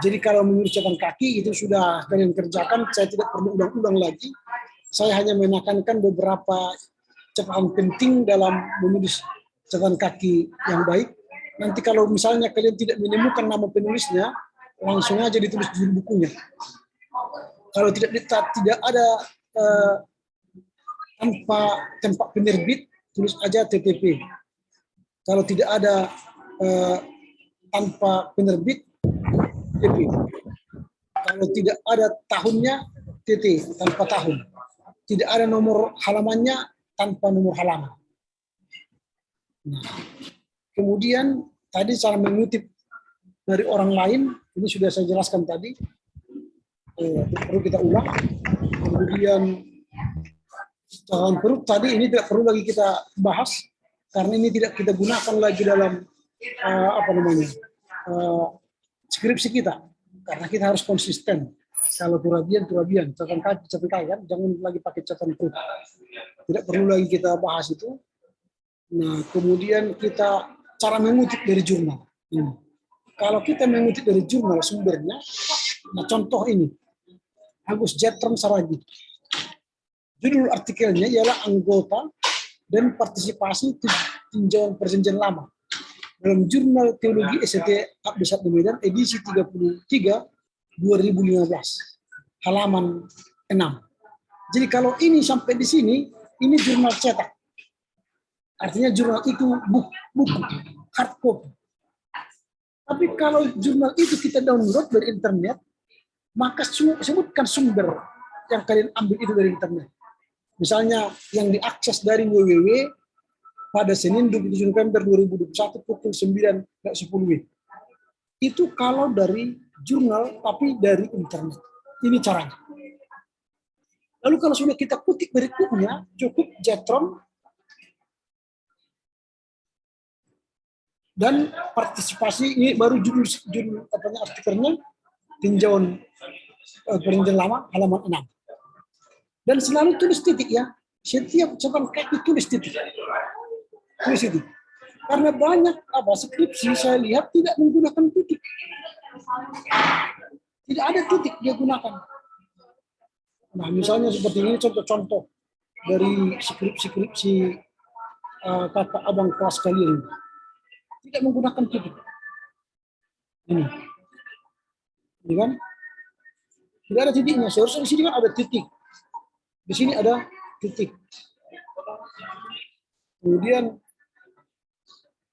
Jadi kalau menulis catatan kaki itu sudah kalian kerjakan, saya tidak perlu ulang-ulang lagi. Saya hanya menekankan beberapa catatan penting dalam menulis catatan kaki yang baik. Nanti kalau misalnya kalian tidak menemukan nama penulisnya, langsung aja ditulis di bukunya. Kalau tidak ada tanpa tempat penerbit, tulis aja TTP. Kalau tidak ada tanpa penerbit, TP. Kalau tidak ada tahunnya, TT, tanpa tahun. Tidak ada nomor halamannya, tanpa nomor halaman. Nah, kemudian tadi cara mengutip dari orang lain, ini sudah saya jelaskan tadi. Perlu kita ulang. Kemudian catatan perut tadi ini tidak perlu lagi kita bahas karena ini tidak kita gunakan lagi dalam skripsi kita, karena kita harus konsisten. Kalau turabian, catatan kaki kan, jangan lagi pakai catatan perut. Tidak perlu lagi kita bahas itu. Nah, kemudian kita cara mengutip dari jurnal. Kalau kita mengutip dari jurnal sumbernya, nah contoh ini, Agus Jetron Saragih. Judul artikelnya ialah anggota dan partisipasi tinjauan perjanjian lama dalam Jurnal Teologi ST Abdi Sabda Medan edisi 33 2015 halaman 6. Jadi kalau ini sampai di sini, ini jurnal cetak. Artinya jurnal itu buku hard copy. Tapi kalau jurnal itu kita download dari internet, maka sebutkan sumber yang kalian ambil itu dari internet. Misalnya yang diakses dari www pada Senin 27 November 2021 pukul 9.10 WIB. Itu kalau dari jurnal tapi dari internet. Ini caranya. Lalu kalau sudah kita kutip berikutnya, cukup Jetron dan partisipasi, ini baru judul artikelnya tinjauan perjanjian lama halaman 6. Dan selalu tulis titik ya. Setiap catatan kaki tulis titik. Tulis titik. Karena banyak skripsi saya lihat tidak menggunakan titik. Tidak ada titik dia gunakan. Nah, misalnya seperti ini contoh-contoh dari skripsi kakak abang kelas kalian. Tidak menggunakan titik. Ini kan? Tidak ada titiknya. Seharusnya di sini kan ada titik. Di sini ada titik. Kemudian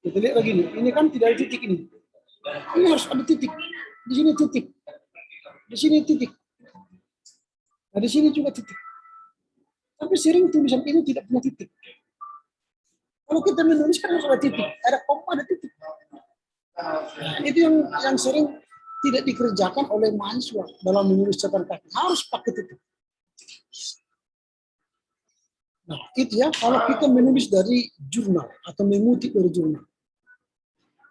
kita lihat lagi nih. Ini kan tidak ada titik ini. Ini harus ada titik. Di sini titik. Di sini titik. Nah, di sini juga titik. Tapi sering tulisan ini tidak punya titik. Kalau kita menulis kan harus ada titik. Ada koma, ada titik. Nah, itu yang sering tidak dikerjakan oleh mahasiswa dalam menulis catatan kaki. Harus pakai titik. Nah, itu ya kalau kita menulis dari jurnal atau mengutip dari jurnal.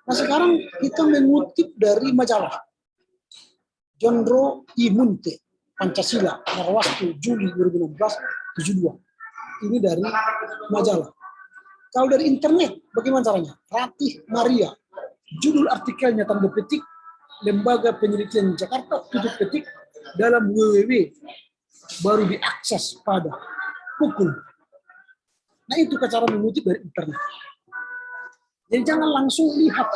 Nah, sekarang kita mengutip dari majalah. Jondro I. Munte, Pancasila, Marwastu, Juli 2016, 72. Ini dari majalah. Kalau dari internet, bagaimana caranya? Ratih Maria, judul artikelnya tanda petik, Lembaga Penelitian Jakarta, tutup petik, dalam www, baru diakses pada pukul. Nah, itu cara mengutip dari internet. Jadi jangan langsung lihat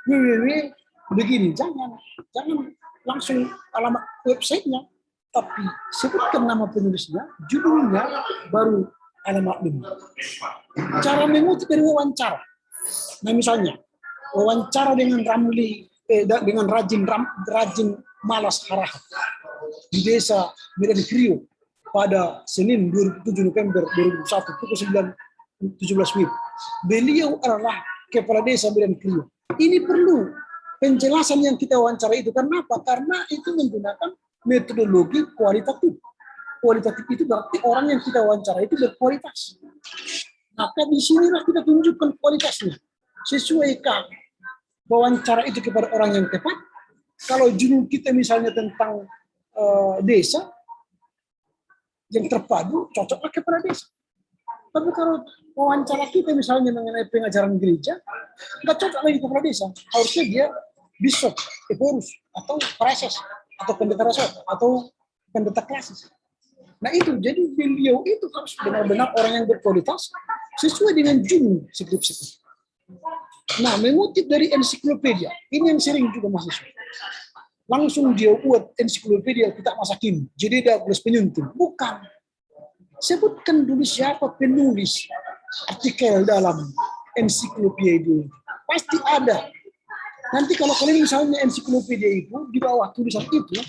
www begini, jangan langsung alamat websitenya, tapi sebutkan nama penulisnya, judulnya, baru alamat ini. Cara mengutip dari wawancara. Nah misalnya wawancara dengan dengan Rajin Malas Harahat di desa Medan Krio pada Senin 27 November 2001 pukul 9.17 WIB. Beliau adalah kepala desa Medan Krio. Ini perlu penjelasan yang kita wawancara itu. Karena apa? Karena itu menggunakan metodologi kualitatif. Kualitatif itu berarti orang yang kita wawancara itu berkualitas. Maka di sinilah kita tunjukkan kualitasnya. Sesuaikan wawancara itu kepada orang yang tepat. Kalau judul kita misalnya tentang desa yang terpadu, cocoklah kepada desa. Tapi kalau wawancara kita misalnya mengenai pengajaran gereja, nggak cocok lagi kepada desa. Harusnya dia bishop, eporus, atau preses, atau pendeta rasul, atau pendeta klasis. Nah itu, jadi beliau itu harus benar-benar orang yang berkualitas sesuai dengan judul skripsi. Nah, mengutip dari ensiklopedia, ini yang sering juga mahasiswa. Langsung dia buat ensiklopedia kita masa kini, jadi dia tulis penyunting. Bukan. Sebutkan dulu siapa penulis artikel dalam ensiklopedia. Pasti ada. Nanti kalau kalian misalnya ensiklopedia itu, di bawah tulisan itu,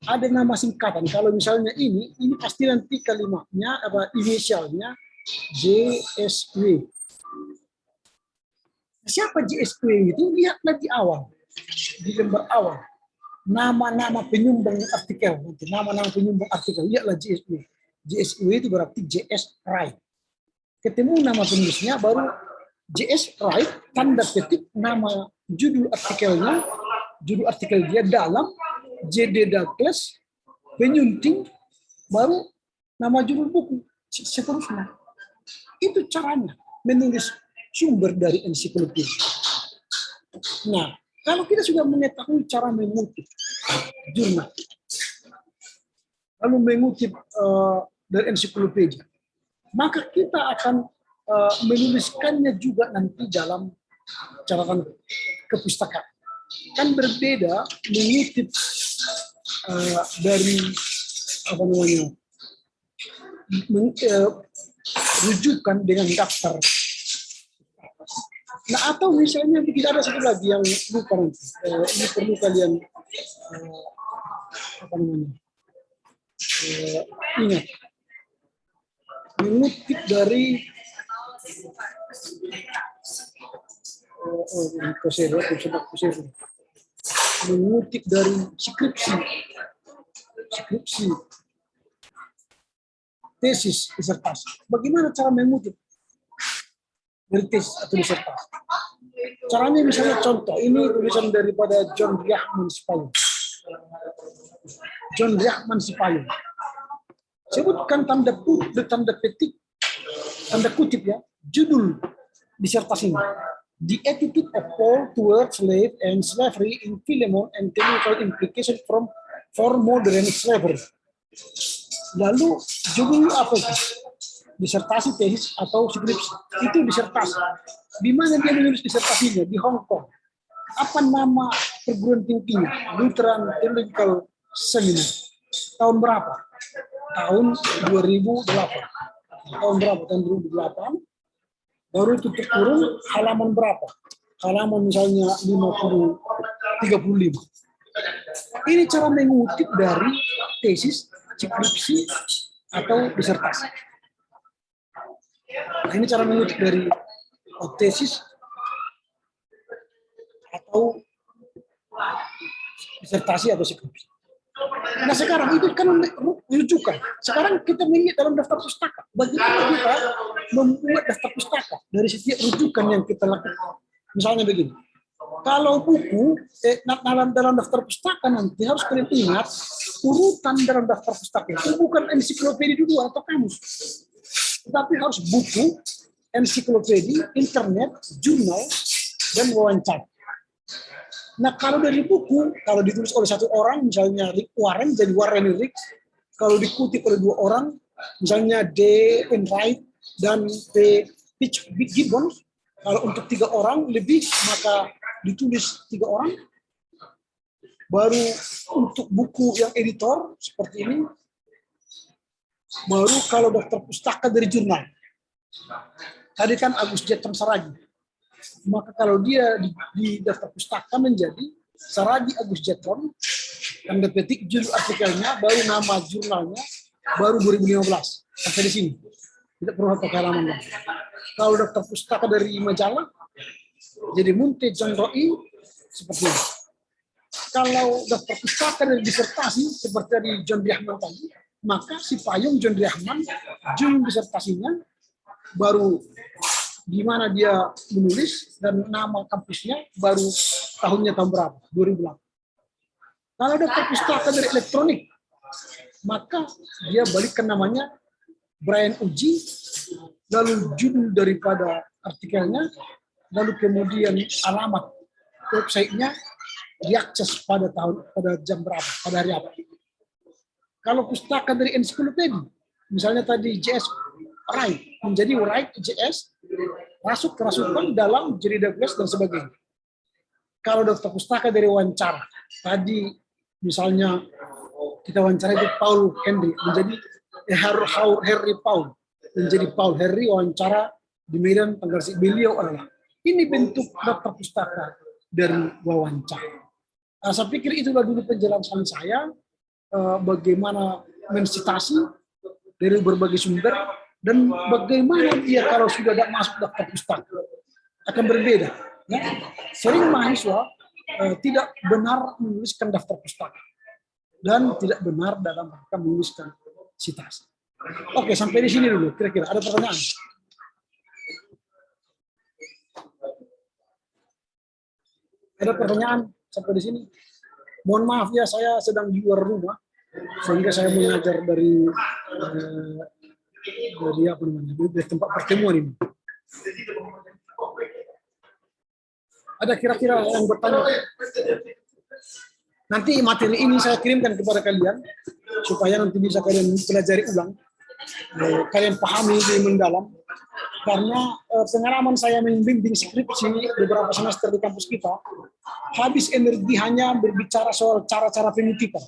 ada nama singkatan. Kalau misalnya ini pasti nanti kalimatnya, inisialnya JSW. Siapa JSW itu? Lihatlah di awal, di lembar awal. Nama-nama penyumbang artikel, nama-nama penyumbang artikel, lihatlah JSW. JSW itu berarti JS Wright. Ketemu nama penulisnya, baru JS Wright, tanda petik nama judul artikelnya, judul artikel dia dalam JD Douglas, penyunting, baru nama judul buku, seterusnya. Itu caranya menulis sumber dari ensiklopedia. Nah, kalau kita sudah mengetahui cara mengutip jurnal, lalu mengutip dari ensiklopedia, maka kita akan menuliskannya juga nanti dalam catatan kepustakaan. Kan berbeda mengutip dari rujukan dengan daftar. Nah, atau misalnya tidak ada satu lagi yang lupa nanti. Ini perlu kalian ingat. Mengutip dari mengutip dari skripsi, tesis, disertasi. Bagaimana cara mengutip dari tesis atau disertasi? Caranya misalnya contoh, ini tulisan daripada John Riachman Sipayung. Sebutkan tanda petik, tanda kutip ya, judul disertasinya. The attitude of Paul towards slave and slavery in Philemon and technical implication for modern slavery. Lalu judul apa itu? Disertasi, tesis, atau skripsi. Itu disertasi. Di mana dia menulis disertasinya? Di Hong Kong. Apa nama perguruan tingginya? Lutheran Theological Seminar. Tahun berapa? Tahun 2008. Tahun berapa? Tahun 2008. Baru tutup kurung halaman berapa? Halaman misalnya 35. Ini cara mengutip dari tesis, skripsi, atau disertasi. Nah, ini cara mengutip dari tesis atau disertasi atau skripsi. Nah sekarang itu kan rujukan. Sekarang kita mengingat dalam daftar pustaka. Bagaimana kita membuat daftar pustaka dari setiap rujukan yang kita lakukan. Misalnya begini. Kalau buku dalam daftar pustaka nanti harus kalian ingat urutan dalam daftar pustaka itu bukan ensiklopedia dulu atau kamus. Tetapi harus buku, ensiklopedia, internet, jurnal, dan wawancara. Nah, kalau dari buku, kalau ditulis oleh satu orang, misalnya Rick Warren, jadi Warren Rick. Kalau dikutip oleh dua orang, misalnya D. Enright dan P. Gibbons. Kalau untuk 3 orang lebih, maka ditulis 3 orang. Baru untuk buku yang editor seperti ini, baru kalau daftar pustaka dari jurnal. Tadi kan Agus Jetron Saragi. Maka kalau dia di daftar pustaka menjadi Saragi Agus Jetron, tanda petik judul artikelnya, baru nama jurnalnya, baru 2015. Sampai di sini. Tidak perlu pakai halaman lagi. Kalau daftar pustaka dari majalah, jadi Munte John Roy, seperti ini. Kalau daftar pustaka dari disertasi, seperti dari John Riahman tadi, maka si payung John Riahman, judul disertasinya, baru di mana dia menulis, dan nama kampusnya, baru tahunnya tahun berapa, 2008. Kalau daftar pustaka dari elektronik, maka dia balikkan namanya Brian Uji, lalu judul daripada artikelnya, lalu kemudian alamat websitenya, diakses pada jam berapa, pada hari apa. Kalau pustaka dari ensiklopedia, misalnya tadi JS Wright, menjadi Wright JS, rasukan dalam Jerry Douglas dan sebagainya. Kalau daftar pustaka dari wawancara, tadi misalnya kita wawancara itu Paul Henry, menjadi Henry Paul, menjadi Paul Henry wawancara di Medan tanggal beliau adalah. Ini bentuk daftar pustaka dari wawancara. Saya pikir itulah dulu penjelasan saya bagaimana mensitasi dari berbagai sumber dan bagaimana dia kalau sudah tidak masuk daftar pustaka akan berbeda. Ya. Sering mahasiswa tidak benar menuliskan daftar pustaka dan tidak benar dalam rangka menuliskan sitasi. Oke, sampai di sini dulu. Kira-kira ada pertanyaan? Ada pertanyaan sampai di sini? Mohon maaf ya, saya sedang di luar rumah, sehingga saya mengajar dari apa namanya, dari tempat pertemuan ini. Ada kira-kira yang bertanya? Nanti materi ini saya kirimkan kepada kalian, supaya nanti bisa kalian pelajari ulang, kalian pahami lebih mendalam. Karena pengalaman saya membimbing skripsi beberapa semester di kampus kita, habis energi hanya berbicara soal cara-cara pengutipan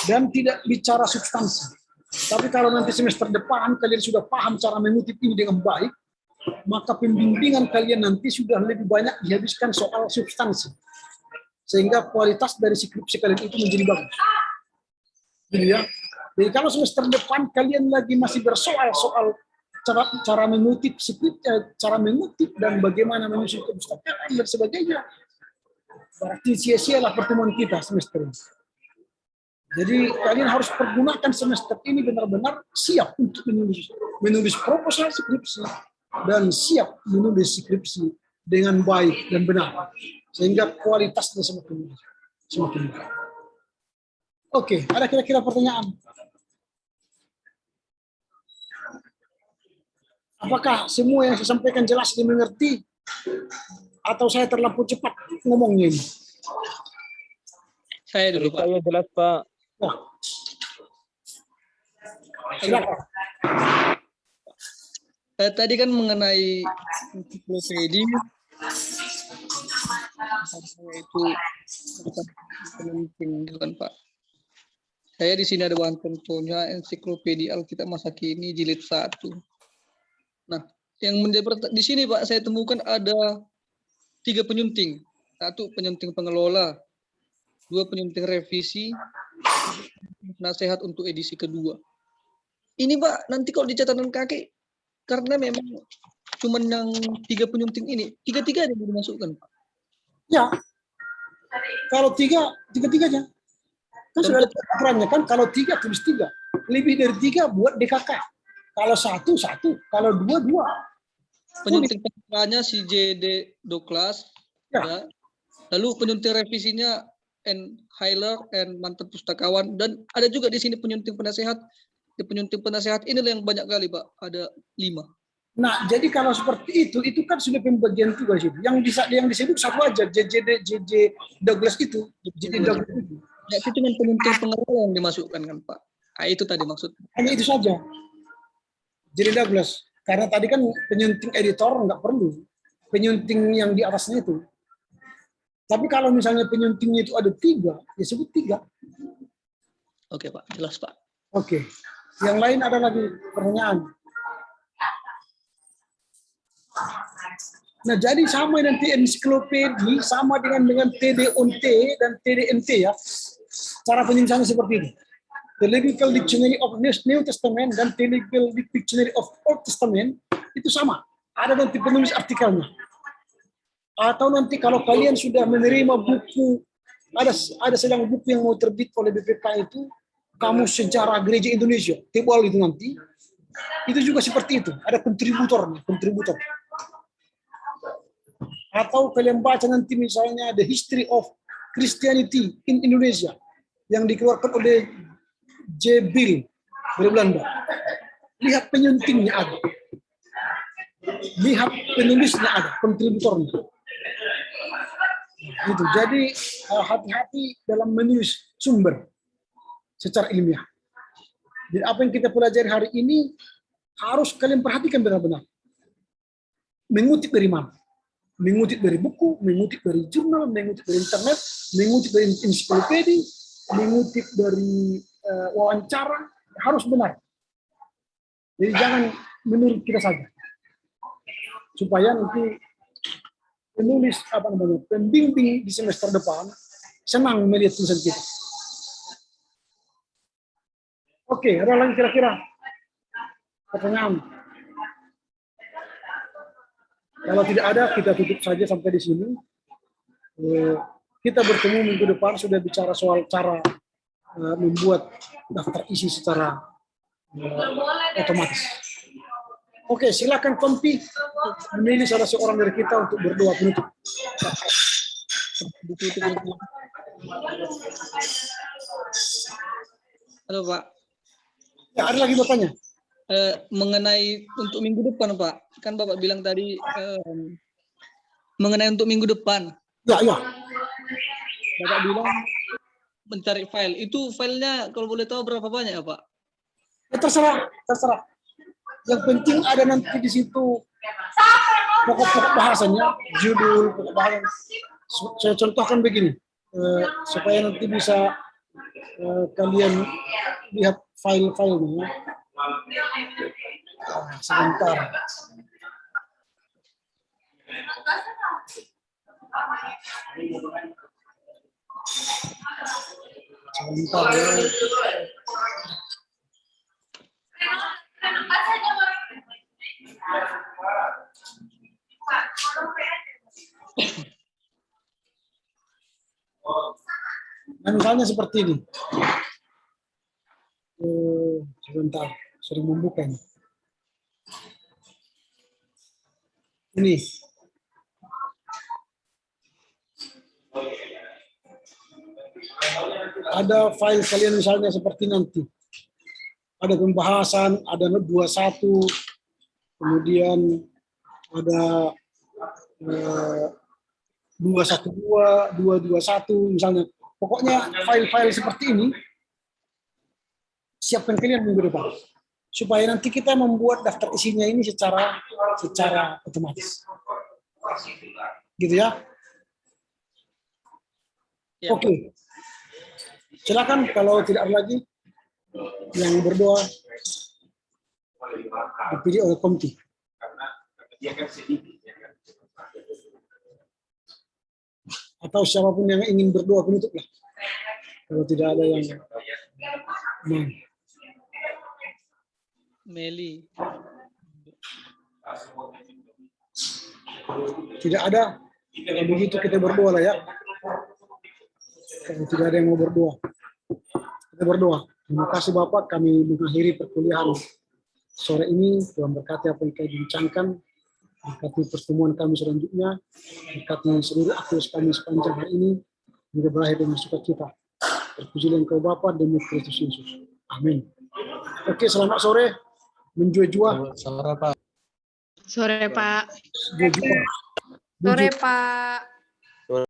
dan tidak bicara substansi. Tapi kalau nanti semester depan kalian sudah paham cara mengutip ini dengan baik, maka pembimbingan kalian nanti sudah lebih banyak dihabiskan soal substansi, sehingga kualitas dari skripsi kalian itu menjadi bagus. Jadi ya, jadi kalau semester depan kalian lagi masih bersoal cara mengutip skrip, cara mengutip dan bagaimana menyusun kepustakaan dan sebagainya, berarti sia-sialah pertemuan kita semester ini. Jadi kalian harus pergunakan semester ini benar-benar siap untuk menulis proposal skripsi dan siap menulis skripsi dengan baik dan benar, sehingga kualitasnya semakin baik. Oke, ada kira-kira pertanyaan? Apakah semua yang saya sampaikan jelas dimengerti? Atau saya terlalu cepat ngomongnya ini? Saya dulu, Pak. Saya jelas, Pak. Nah. Silakan. Tadi kan mengenai ensiklopedia, itu penting gitu kan, Pak. Saya di sini ada bahan contohnya ensiklopedia Alkitab masa kini jilid 1. Nah, yang menjadi di sini Pak, saya temukan ada 3 penyunting. 1 penyunting pengelola, 2 penyunting revisi, nasihat untuk edisi kedua. Ini Pak, nanti kalau di catatan kaki, karena memang cuma yang 3 penyunting ini, 3-3 yang dimasukkan Pak. Ya, kalau tiga-tiganya. Kan sudah ada aturannya kan, kalau 3 tulis 3. Lebih dari 3 buat DKK. Kalau 1, kalau 2, 2. Penyunting pengelolanya si JD Douglas, ya. Lalu penyunting revisinya N. Hyler, and mantan pustakawan, dan ada juga di sini penyunting penasehat. Di penyunting penasehat inilah yang banyak kali Pak, ada 5. Nah, jadi kalau seperti itu kan sudah pembagian tugas itu. Yang disebut satu aja, JJ Douglas itu, JD Douglas itu. Ya, itu cuma penyunting pengelola yang dimasukkan kan Pak. Nah, itu tadi maksud. Hanya itu saja. JD Douglas. Karena tadi kan penyunting editor nggak perlu. Penyunting yang di atasnya itu. Tapi kalau misalnya penyuntingnya itu ada 3, ya sebut 3. Oke Pak, jelas Pak. Oke. Yang lain ada lagi pertanyaan. Nah, jadi sama nanti ensiklopedi sama dengan TDONT dan TDNT ya. Cara penyelesaiannya seperti ini. The Legal Dictionary of New Testament dan The Legal Dictionary of Old Testament itu sama. Ada nanti penulis artikelnya. Atau nanti kalau kalian sudah menerima buku, ada sedang buku yang mau terbit oleh BPK itu, Kamus Sejarah Gereja Indonesia, tebal itu nanti, itu juga seperti itu. Ada kontributor. Atau kalian baca nanti misalnya The History of Christianity in Indonesia yang dikeluarkan oleh J. Bill dari Belanda. Lihat penyuntingnya ada. Lihat penulisnya ada, kontributornya. Gitu. Jadi hati-hati dalam menulis sumber secara ilmiah. Jadi apa yang kita pelajari hari ini harus kalian perhatikan benar-benar. Mengutip dari mana? Mengutip dari buku, mengutip dari jurnal, mengutip dari internet, mengutip dari ensiklopedi, mengutip dari wawancara, harus benar. Jadi jangan menurut kita saja. Supaya nanti penulis pembimbing di semester depan senang melihat tulisan kita. Oke, ada lagi kira-kira pertanyaan? Kalau tidak ada, kita tutup saja sampai di sini. Kita bertemu minggu depan sudah bicara soal cara membuat daftar isi secara otomatis. Oke, silakan Kompi memilih salah seorang dari kita untuk berdoa penutup. Halo Pak. Ya, ada lagi Bapaknya? Mengenai untuk minggu depan Pak, kan Bapak bilang tadi mengenai untuk minggu depan. Ya. Bapak bilang mencari file. Itu filenya kalau boleh tahu berapa banyak ya Pak? Ya, terserah. Yang penting ada nanti di situ pokok-pokok bahasanya, judul, pokok bahasa. Saya contohkan begini, supaya nanti bisa kalian lihat file-filenya. Sebentar. Ya. Nah, misalnya seperti ini. Sebentar, sering membuka ini. Ini. Ada file kalian misalnya seperti nanti. Ada pembahasan, ada 21, kemudian ada 212, 221 misalnya. Pokoknya file-file seperti ini siapkan kalian minggu depan supaya nanti kita membuat daftar isinya ini secara otomatis. Gitu ya. Oke. Silakan kalau tidak ada lagi yang berdoa dipilih oleh Komti. Atau siapapun yang ingin berdoa penutuplah. Kalau tidak ada yang Meli. Tidak ada. Kalau begitu kita berdoa lah ya. Kalau tidak ada yang mau berdoa, kita berdoa. Terima kasih Bapak, kami mengakhiri perkuliahan sore ini. Tuhan berkati apa yang kami bincangkan, berkati pertemuan kami selanjutnya, berkati seluruh aktivitas kami sepanjang hari ini, juga berakhir dengan sukacita. Terpujilah Engkau Bapa demi Kristus Yesus. Amin. Oke, selamat sore. Menjua-jua. Sore Pak. Sore Pak. Jua-jua. Sore Pak.